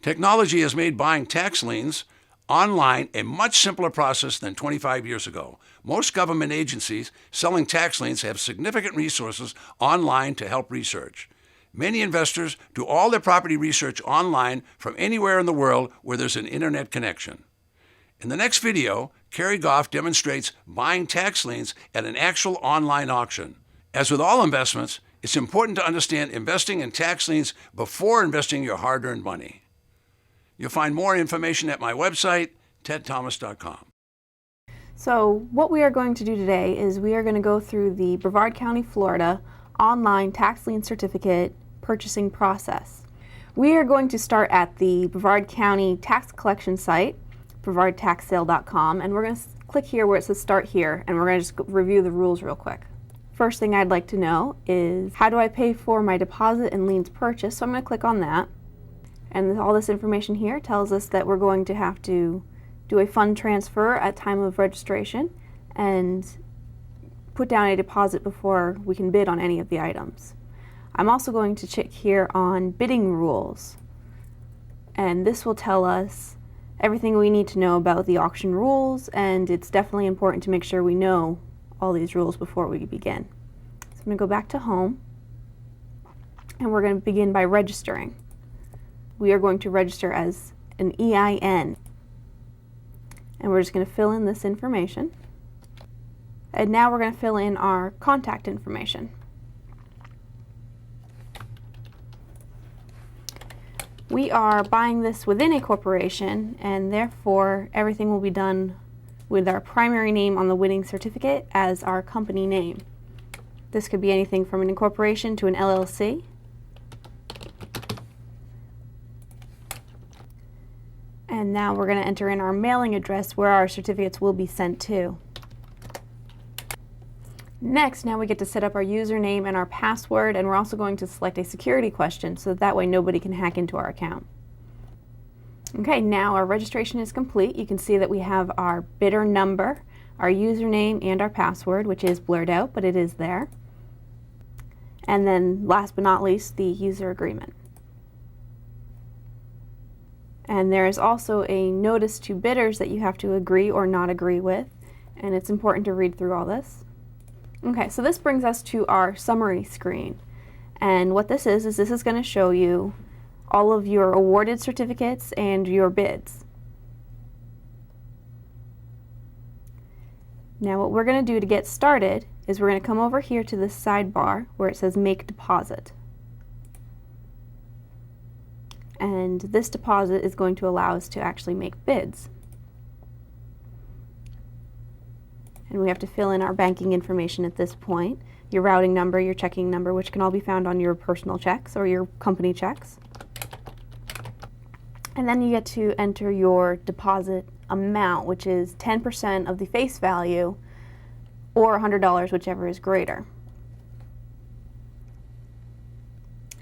Technology has made buying tax liens online a much simpler process than 25 years ago. Most government agencies selling tax liens have significant resources online to help research. Many investors do all their property research online from anywhere in the world where there's an internet connection. In the next video, Carrie Goff demonstrates buying tax liens at an actual online auction. As with all investments, it's important to understand investing in tax liens before investing your hard-earned money. You'll find more information at my website, Ted.Thomas.com. So what we are going to do today is we are going to go through the Brevard County, Florida online tax lien certificate purchasing process. We are going to start at the Brevard County tax collection site, brevardtaxsale.com, and we're going to click here where it says start here, and we're going to just review the rules real quick. First thing I'd like to know is, how do I pay for my deposit and liens purchase? So I'm going to click on that, and all this information here tells us that we're going to have to do a fund transfer at time of registration and put down a deposit before we can bid on any of the items. I'm also going to check here on bidding rules, and this will tell us everything we need to know about the auction rules, and it's definitely important to make sure we know all these rules before we begin. So I'm going to go back to home, and we're going to begin by registering. We are going to register as an EIN, and we're just going to fill in this information. And now we're going to fill in our contact information. We are buying this within a corporation, and therefore everything will be done with our primary name on the winning certificate as our company name. This could be anything from an incorporation to an LLC. And now we're going to enter in our mailing address where our certificates will be sent to. Next, now we get to set up our username and our password, and we're also going to select a security question so that way nobody can hack into our account. Okay, now our registration is complete. You can see that we have our bidder number, our username, and our password, which is blurred out, but it is there. And then last but not least, the user agreement. And there is also a notice to bidders that you have to agree or not agree with, and it's important to read through all this. Okay, so this brings us to our summary screen, and what this is this is going to show you all of your awarded certificates and your bids. Now what we're going to do to get started is we're going to come over here to this sidebar where it says make deposit. And this deposit is going to allow us to actually make bids. And we have to fill in our banking information at this point, your routing number, your checking number, which can all be found on your personal checks or your company checks. And then you get to enter your deposit amount, which is 10% of the face value or $100, whichever is greater.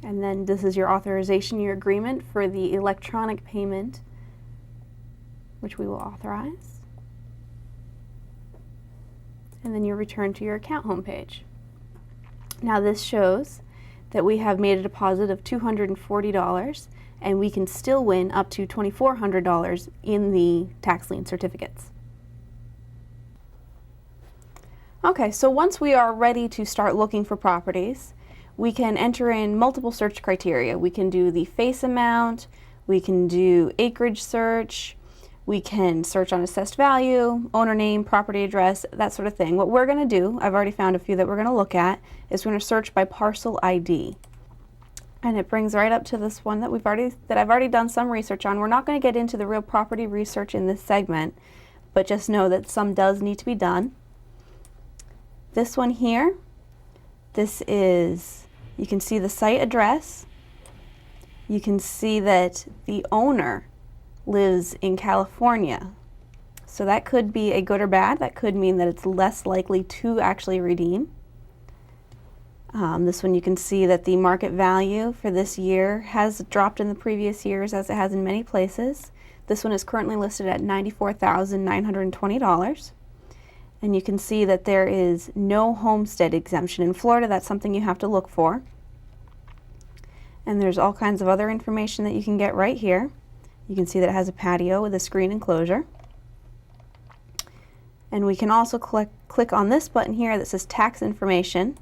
And then this is your authorization, your agreement for the electronic payment, which we will authorize. And then you return to your account homepage. Now this shows that we have made a deposit of $240, and we can still win up to $2,400 in the tax lien certificates. Okay, so once we are ready to start looking for properties, we can enter in multiple search criteria. We can do the face amount, we can do acreage search, we can search on assessed value, owner name, property address, that sort of thing. What we're going to do, I've already found a few that we're going to look at, is we're going to search by parcel ID. And it brings right up to this one that I've already done some research on. We're not going to get into the real property research in this segment, but just know that some does need to be done. This one here, this is, you can see the site address. You can see that the owner lives in California. So that could be a good or bad. That could mean that it's less likely to actually redeem. This one you can see that the market value for this year has dropped in the previous years, as it has in many places. This one is currently listed at $94,920. And you can see that there is no homestead exemption. In Florida, that's something you have to look for. And there's all kinds of other information that you can get right here. You can see that it has a patio with a screen enclosure. And we can also click on this button here that says tax information,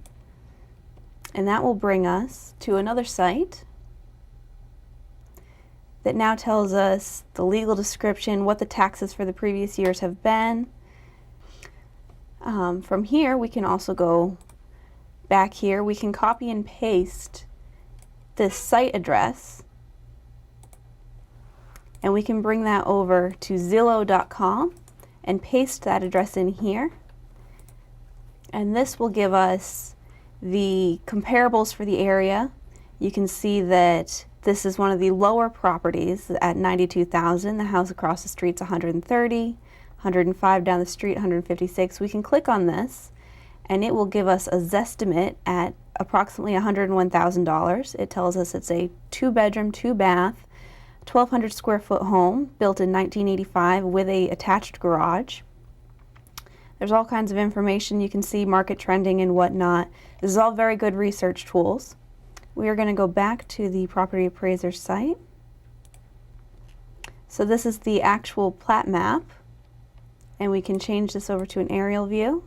and that will bring us to another site that now tells us the legal description, what the taxes for the previous years have been. From here, we can also go back here. We can copy and paste this site address, and we can bring that over to Zillow.com and paste that address in here. And this will give us the comparables for the area. You can see that this is one of the lower properties at $92,000. The house across the street's $130,000, $105,000 down the street, $156,000. We can click on this and it will give us a Zestimate at approximately $101,000. It tells us it's a 2-bedroom, 2-bath, 1,200 square foot home built in 1985 with a attached garage. There's all kinds of information. You can see market trending and whatnot. This is all very good research tools. We are going to go back to the property appraiser site. So this is the actual plat map, and we can change this over to an aerial view.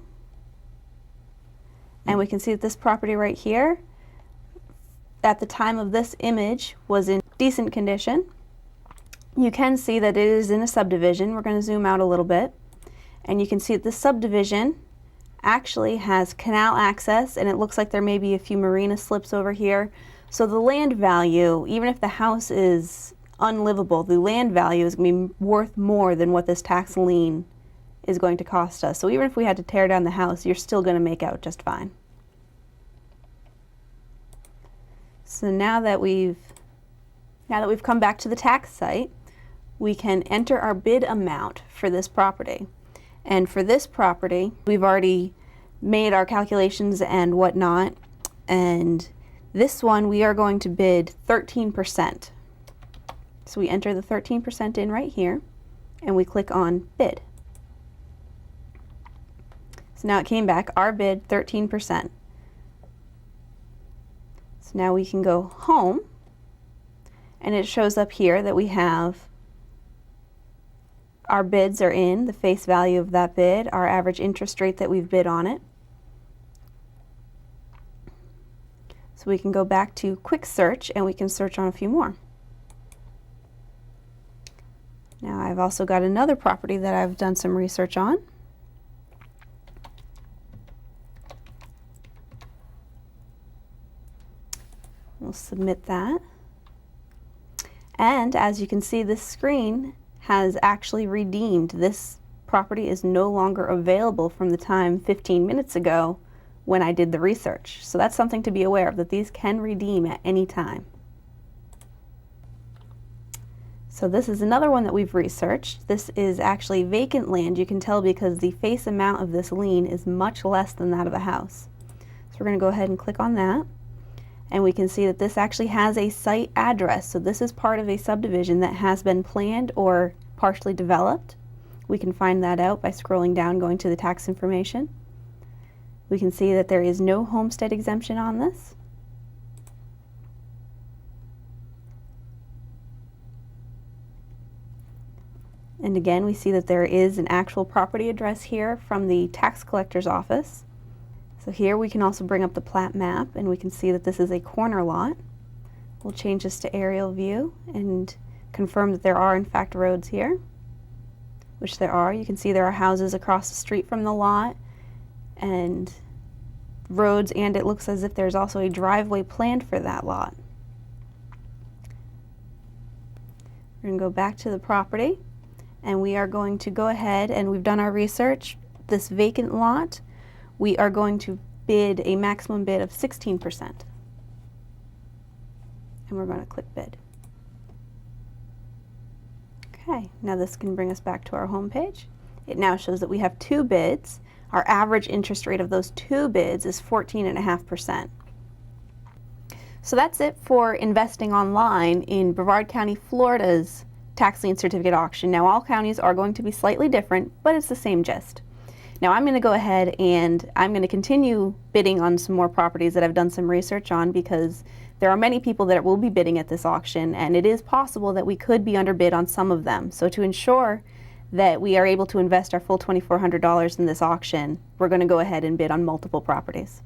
And we can see that this property right here, at the time of this image, was in decent condition. You can see that it is in a subdivision. We're going to zoom out a little bit. And you can see that this subdivision actually has canal access, and it looks like there may be a few marina slips over here. So the land value, even if the house is unlivable, the land value is going to be worth more than what this tax lien is going to cost us. So even if we had to tear down the house, you're still going to make out just fine. So now that we've come back to the tax site, we can enter our bid amount for this property. And for this property, we've already made our calculations and whatnot. And this one, we are going to bid 13%. So we enter the 13% in right here, and we click on bid. So now it came back, our bid, 13%. So now we can go home, and it shows up here that we have our bids are in, the face value of that bid, our average interest rate that we've bid on it. So we can go back to quick search and we can search on a few more. Now I've also got another property that I've done some research on. We'll submit that. And as you can see, this screen has actually redeemed. This property is no longer available from the time 15 minutes ago when I did the research. So that's something to be aware of, that these can redeem at any time. So this is another one that we've researched. This is actually vacant land. You can tell because the face amount of this lien is much less than that of a house. So we're going to go ahead and click on that. And we can see that this actually has a site address. So this is part of a subdivision that has been planned or partially developed. We can find that out by scrolling down, going to the tax information. We can see that there is no homestead exemption on this. And again, we see that there is an actual property address here from the tax collector's office. So here we can also bring up the plat map, and we can see that this is a corner lot. We'll change this to aerial view and confirm that there are in fact roads here, which there are. You can see there are houses across the street from the lot and roads, and it looks as if there's also a driveway planned for that lot. We're going to go back to the property, and we are going to go ahead, and we've done our research. This vacant lot, we are going to bid a maximum bid of 16%. And we're going to click bid. Okay, now this can bring us back to our home page. It now shows that we have 2 bids. Our average interest rate of those 2 bids is 14.5%. So that's it for investing online in Brevard County, Florida's tax lien certificate auction. Now all counties are going to be slightly different, but it's the same gist. Now I'm going to go ahead and I'm going to continue bidding on some more properties that I've done some research on, because There are many people that will be bidding at this auction, and it is possible that we could be underbid on some of them. So to ensure that we are able to invest our full $2,400 in this auction, we're going to go ahead and bid on multiple properties.